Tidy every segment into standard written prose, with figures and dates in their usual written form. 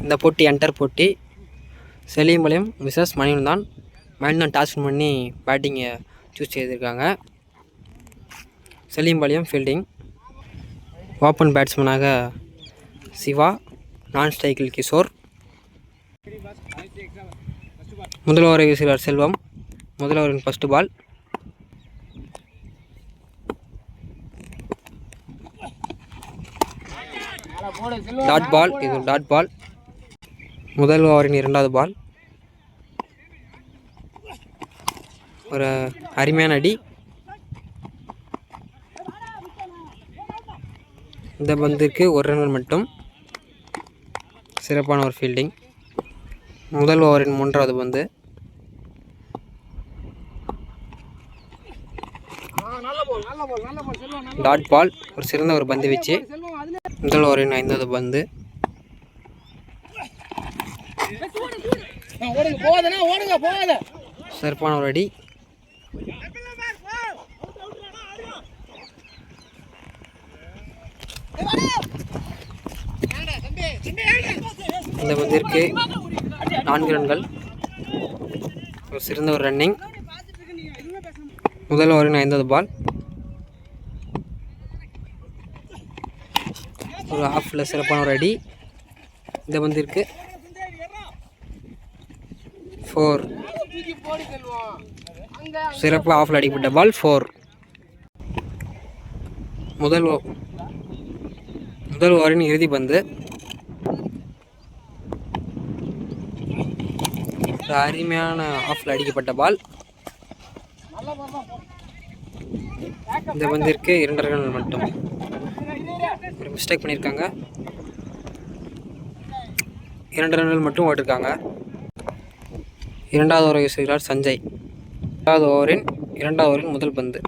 இந்த போட்டி என்டர் போட்டி. செலிம்பாளையம் விசஸ் மணிவண்ணன். மணிவண்ணன் டாஸ் பண்ணி பேட்டிங்கை சூஸ் செய்திருக்காங்க. செலிம்பாளையம் ஃபீல்டிங். ஓப்பன் பேட்ஸ்மேனாக சிவா, நான் ஸ்ட்ரைக்கில் கிஷோர். முதல் ஓவரை வீசுகிறார் செல்வம். முதல் ஓவரின் ஃபர்ஸ்ட் பால். Dot ball. இது டாட் பால். முதல் ஓவரின் இரண்டாவது பால். ஒரு அருமையான அடி. இந்த பந்திற்கு ஒரு ரன் மட்டும். சிறப்பான ஒரு ஃபீல்டிங். முதல் ஓவரின் மூன்றாவது பந்து. Dot ball. ஒரு சிறந்த ஒரு பந்து வீச்சு. முதல் ஓவரின் ஐந்தாவது பந்து. சிறப்பான ஒரு அடி. இந்த பந்திற்கு 4 ரன்கள். ஒரு சிறந்த ஒரு ரன்னிங். முதல் ஓவரின் ஐந்தாவது பால். ஒரு ஆஃபில் சிறப்பான ஒரு அடி. இந்த பந்திற்கு 4. சிறப்பு ஆஃபில் அடிக்கப்பட்ட பால் 4. முதல் ஓவரின் இறுதி பந்து. அருமையான ஆஃபில் அடிக்கப்பட்ட பால். இந்த பந்திற்கு 2 ரன்கள் மட்டும். ஒரு மிஸ்டேக் பண்ணியிருக்காங்க. 2 ரன்கள் மட்டும் ஓட்டிருக்காங்க. இரண்டாவது ஓவரை வீசுகிறார் சஞ்சய். இரண்டாவது ஓவரின் முதல் பந்து.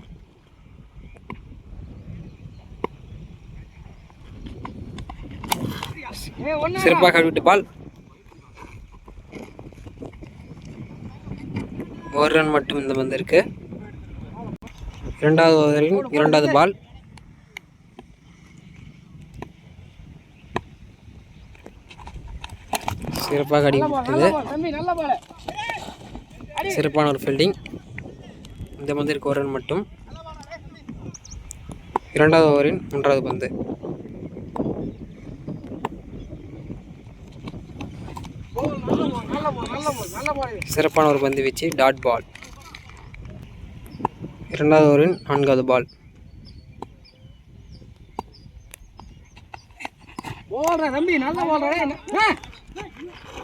சிறப்பாக கழிவிட்டு பால். 1 ரன் மட்டும் இந்த பந்திற்கு. இரண்டாவது ஓவரின் இரண்டாவது பால். சிறப்பாக அடிக்கப்பட்டது. சிறப்பான ஒரு ஃபீல்டிங். இந்த பந்திற்கு 1 ரன் மட்டும். இரண்டாவது ஓவரின் மூன்றாவது பந்து. சிறப்பான ஒரு பந்து வீச்சு. Dot ball. இரண்டாவது ஓவரின் 4வது பால்.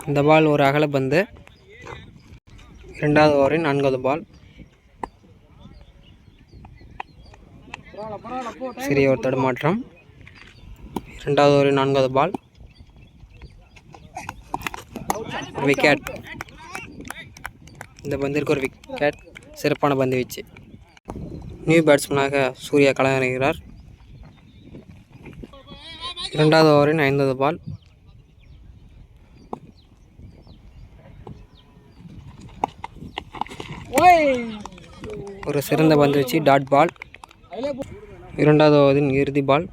இந்த பால் ஒரு அகல பந்து. இரண்டாவது ஓவரின் 4வது பால். சிறிய ஒரு தடுமாற்றம். இரண்டாவது ஓவரின் 4வது பால். விக்கெட். இந்த பந்திற்கு ஒரு விக்கெட். சிறப்பான பந்து வீச்சு. நியூ பேட்ஸ்மேனாக சூர்யா களமிறங்குகிறார். இரண்டாவது ஓவரின் 5வது பால். ஒரு சிறந்த பந்து வீச்சு. Dot ball. இரண்டாவது ஓவரின் இறுதி பால்.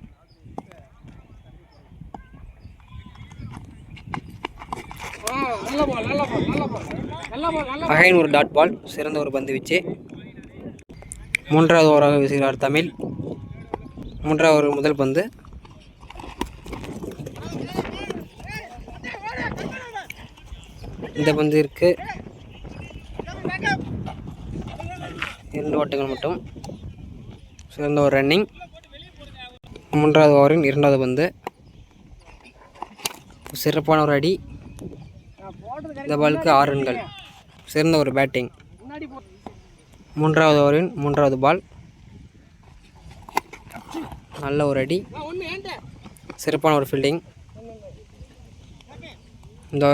அகைன் ஒரு டாட் பால். சிறந்த ஒரு பந்து வீச்சு. மூன்றாவது ஓவராக வீசுகிறார் தமிழ். மூன்றாவது ஓவர் முதல் பந்து. இந்த பந்திற்கு 2 ஓட்டங்கள் மட்டும். சிறந்த ஒரு ரன்னிங். மூன்றாவது ஓவரின் இரண்டாவது பந்து. சிறப்பான ஒரு அடி. இந்த பாலுக்கு 6 ரன்கள். சிறந்த ஒரு பேட்டிங். மூன்றாவது ஓவரின் மூன்றாவது பால். நல்ல ஒரு அடி. சிறப்பான ஒரு ஃபீல்டிங். இந்த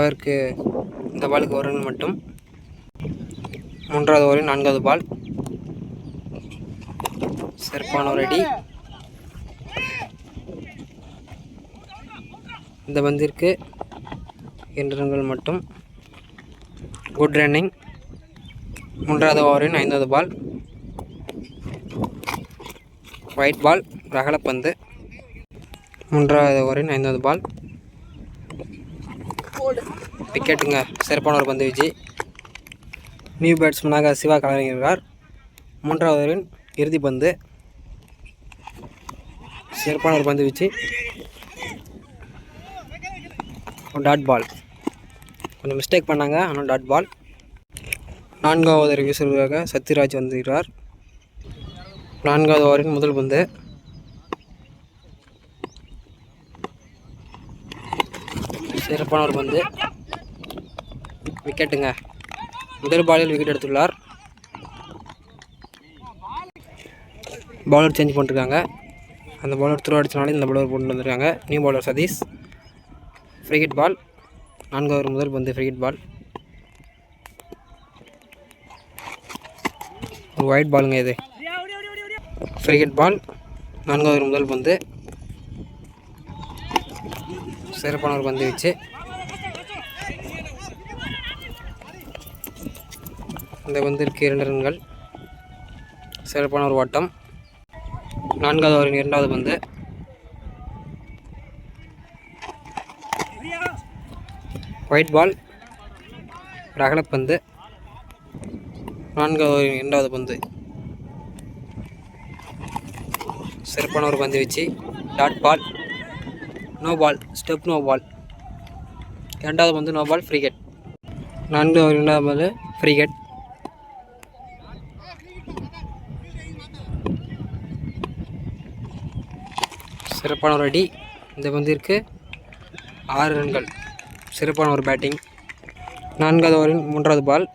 பாலுக்கு 1 ரன் மட்டும். மூன்றாவது ஓவரின் 4வது பால். சிறப்பான ஒரு அடி. இந்த பந்திற்கு 2 ரன்கள் மட்டும். Good running. மூன்றாவது ஓவரின் 5வது பால். White ball. ரகலப்பந்து. மூன்றாவது ஓவரின் 5வது பால். விக்கெட்டுங்க. சிறப்பான ஒரு பந்து வீச்சு. நியூ பேட்ஸ்மேனாக சிவா களமிறங்குகிறார். 3வது ஓவரின் இறுதி பந்து. சிறப்பான ஒரு பந்து வீச்சு. Dot ball. கொஞ்சம் மிஸ்டேக் பண்ணாங்க, ஆனால் டாட் பால். 4வது ஓவர் வீசுவதற்காக சத்யராஜ் வந்துகிறார். 4வது ஓவரின் முதல் பந்து. சிறப்பான ஒரு பந்து. விக்கெட்டுங்க. முதல் பாலில் விக்கெட் எடுத்துள்ளார். பவுலர் சேஞ்ச் பண்ணிருக்காங்க. அந்த பவுலர் த்ரோ அடிச்சனால இந்த பவுலர் போட்டு வந்திருக்காங்க. New bowler Satish. Free ball. 4வது ஓவர் முதல் பந்து ஃப்ரீ பால். ஒரு ஒயிட் பாலுங்க இது. Free ball. 4வது ஓவர் முதல் பந்து. சிறப்பான ஒரு பந்து வச்சு இந்த பந்திற்கு 2 ரன்கள். சிறப்பான ஒரு ஓட்டம். 4வது ஓவரின் 2வது பந்து. Wide ball. அகலப்பந்து. 4வது ஓவரின் 2வது பந்து. சிறப்பான ஒரு பந்து வச்சு dot ball. No ball. Step no ball. 2வது பந்து நோ பால். Free hit. 4வது ஓவர் 2வது பந்து ஃப்ரீ ஹிட். சிறப்பான ஒரு அடி. இந்த பந்திற்கு 6 ரன்கள். சிறப்பான ஒரு பேட்டிங். 4வது ஓவரின் 3வது பால்.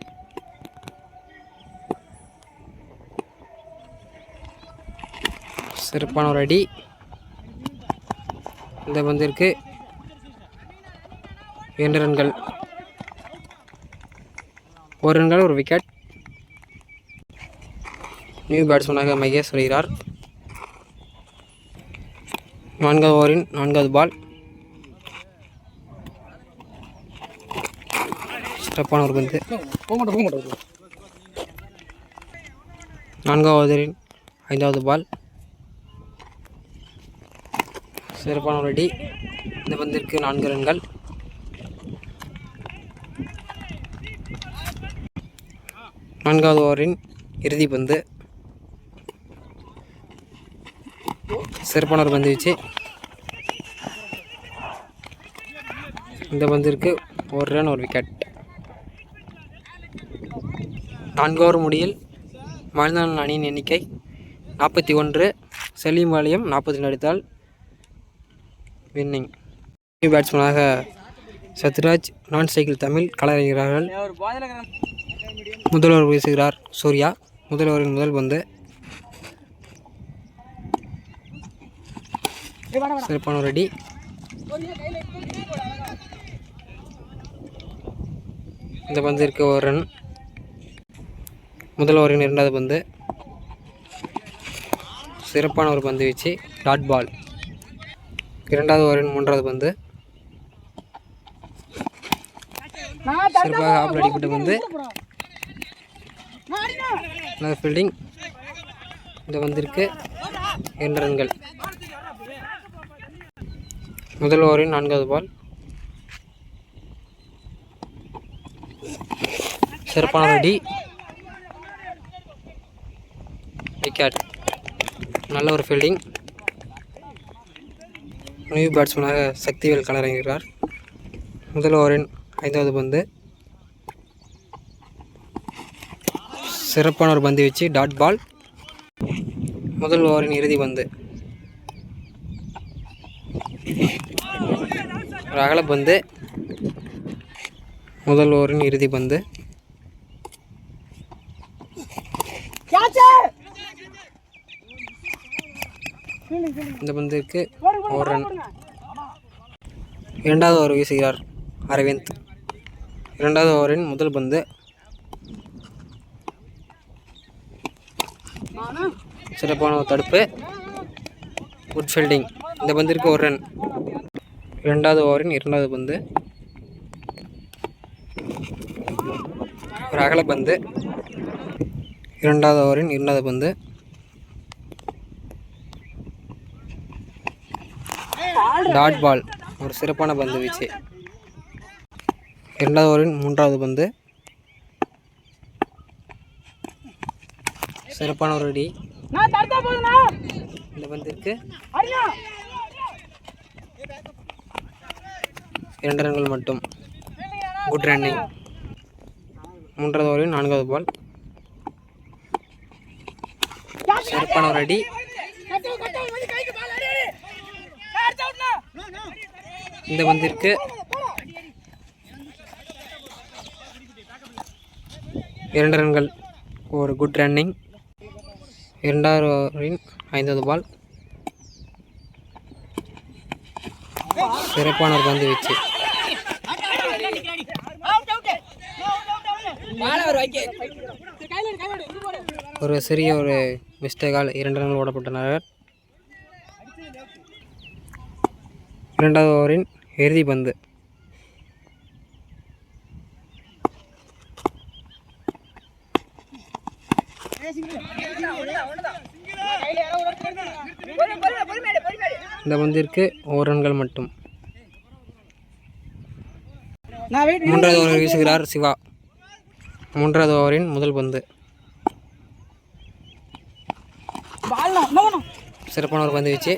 சிறப்பான ஒரு அடி. இந்த பந்திற்கு 2 ரன்கள். 1 ரன்கள் ஒரு விக்கெட். நியூ பேட்ஸ்மேனாக மகேஷ் வருகிறார். 4வது ஓவரின் 4வது பால். சிறப்பான ஒரு பந்து. 4வது ஓவரின் 5வது பால். சிறப்பான ஒரு அடி. இந்த பந்திற்கு 4 ரன்கள். 4வது ஓவரின் இறுதி பந்து. சிறப்பான ஒரு பந்து வீச்சு. இந்த பந்திற்கு 1 ரன் ஒரு விக்கெட். 4 ஓவர் முடியில் மனிதன் அணியின் எண்ணிக்கை 41. சலீம் அலியும் 40 அடித்தால் வின்னிங். நியூ பேட்ஸ்மேனாக சத்யராஜ், நான் சைக்கிள் தமிழ் களமிறங்குகிறார்கள். முதல் ஓவர் வீசுகிறார் சூர்யா. முதல் ஓவரின் முதல் பந்து. சிறப்பான ஒரு அடி. இந்த பந்திற்கு 1 ரன். முதல் ஓவரின் 2வது பந்து. சிறப்பான ஒரு பந்து வீச்சு டாட் பால். 2வது ஓவரின் 3வது பந்து. சிறப்பாக ஆப்பில் அடிப்பட்ட பந்து. நல்ல ஃபீல்டிங். இந்த பந்திற்கு 2 ரன்கள். முதல் ஓவரின் 4வது பால். சிறப்பான அடி. விக்கெட். நல்ல ஒரு ஃபீல்டிங். நியூ பேட்ஸ்மேனாக சக்திவேல் களமிறங்குகிறார். முதல் ஓவரின் 5வது பந்து. சிறப்பான ஒரு பந்து வச்சு டாட் பால். முதல் ஓவரின் இறுதி பந்து. ஒரு அகலப்பந்து. முதல் ஓவரின் இறுதி பந்து. இந்த பந்திற்கு 1 ரன். 2வது ஓவர் வீசுகிறார் அரவிந்த். 2வது ஓவரின் முதல் பந்து. சிறப்பான ஒரு தடுப்பு. Good fielding. இந்த பந்திற்கு 1 ரன். 2வது ஓவரின் 2வது பந்து. ஒரு அகலப்பந்து. 2வது ஓவரின் 2வது பந்து. Dot ball. ஒரு சிறப்பான பந்து வீச்சு. இரண்டாவது ஓவரின் மூன்றாவது பந்து. சிறப்பான ஒரு அடி. இந்த பந்திற்கு 2 ரன்கள் மட்டும். Good running. மூன்றாவது ஓவரின் 4வது பால். சிறப்பான ஒரு அடி. இந்த பந்திற்கு 2 ரன்கள். ஒரு குட் ரன்னிங். இரண்டாவது ஓவரின் 5வது பால். சிறப்பான ஒரு பந்து வீச்சு. ஒரு சிறிய ஒரு மிஸ்டேக்கால் 2 ரன்கள் ஓடப்பட்டனர். இரண்டாவது ஓவரின் இறுதி பந்து. இந்த பந்திற்கு 1 ரன்கள் மட்டும். மூன்றாவது ஓவர் வீசுகிறார் சிவா. மூன்றாவது ஓவரின் முதல் பந்து. சிறப்பான ஒரு பந்து வீச்சு.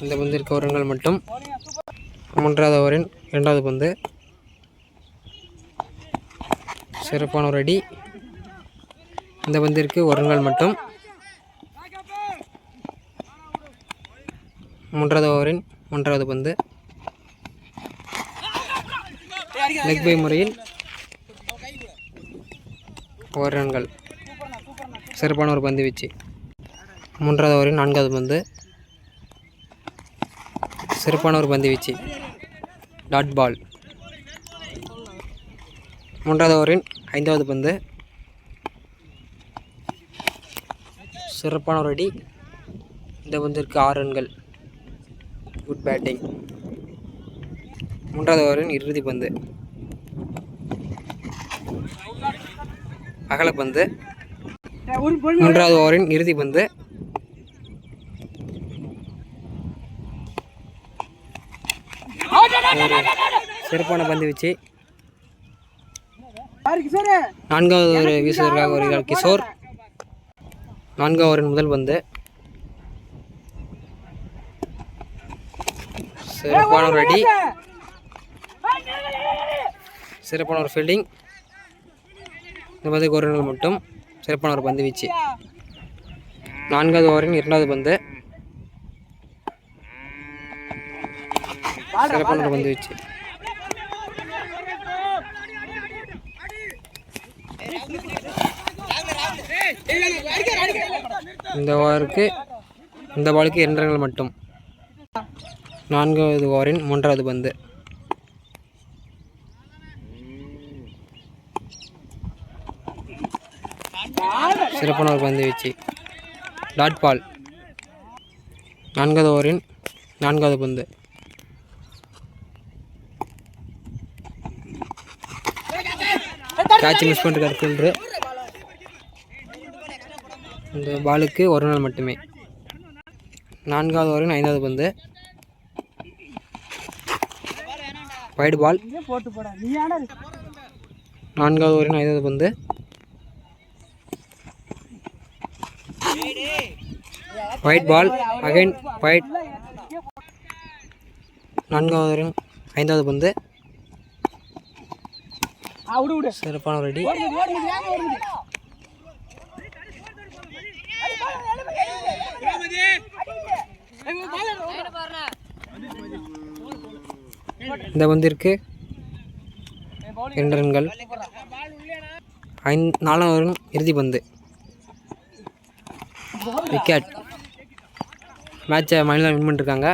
இந்த பந்திற்கு 1 ரன்கள் மட்டும். மூன்றாவது ஓவரின் 2வது பந்து. சிறப்பான ஒரு அடி. இந்த பந்திற்கு 1 ரன்கள் மட்டும். மூன்றாவது ஓவரின் 1வது பந்து. லெக் பை முறையில் 1 ரன்கள். சிறப்பான ஒரு பந்து வீச்சு. மூன்றாவது ஓவரின் 4வது பந்து. சிறப்பான ஒரு பந்து வீச்சு. Dot ball. மூன்றாவது ஓவரின் 5வது பந்து. சிறப்பான ஒரு அடி. இந்த பந்திற்கு 6 ரன்கள். Good batting. மூன்றாவது ஓவரின் இறுதி பந்து. அகலப்பந்து. மூன்றாவது ஓவரின் இறுதி பந்து. சிறப்பான பந்து வீச்சு. 4வது ஓவர் வீசுவதற்காக வருகிறார் கிஷோர். 4வது ஓவரின் முதல் பந்து. சிறப்பான ஒரு அடி. சிறப்பான ஒரு ஃபீல்டிங். இந்த பந்துக்கு 1 ரன்கள் மட்டும். சிறப்பான ஒரு பந்து வீச்சு. 4வது ஓவரின் 2வது பந்து. சிறப்பான ஒரு பந்து வீச்சு. இந்த பாலுக்கு 2 ரன்கள் மட்டும். 4வது ஓவரின் 3வது பந்து. சிறப்பான ஒரு பந்து வீச்சு. Dot ball. 4வது ஓவரின் 4வது பந்து. கேட்ச் மிஸ் பண்ணிருக்காரு ஃபீல்டரு. இந்த பாலுக்கு 1 ரன் மட்டுமே. 4வது ஓவரின் 5வது பந்து. Wide ball. 4வது ஓவரின் 5வது பந்து. Wide ball. Again wide. 4வது ஓவரின் 5வது பந்து. சிறப்பான ஒரு அடி. இந்த பந்திற்கு 2 ரன்கள். 4வது ஓவரின் இறுதி பந்து. விக்கெட். மேட்சை மணிலாம் வின் பண்ணிருக்காங்க.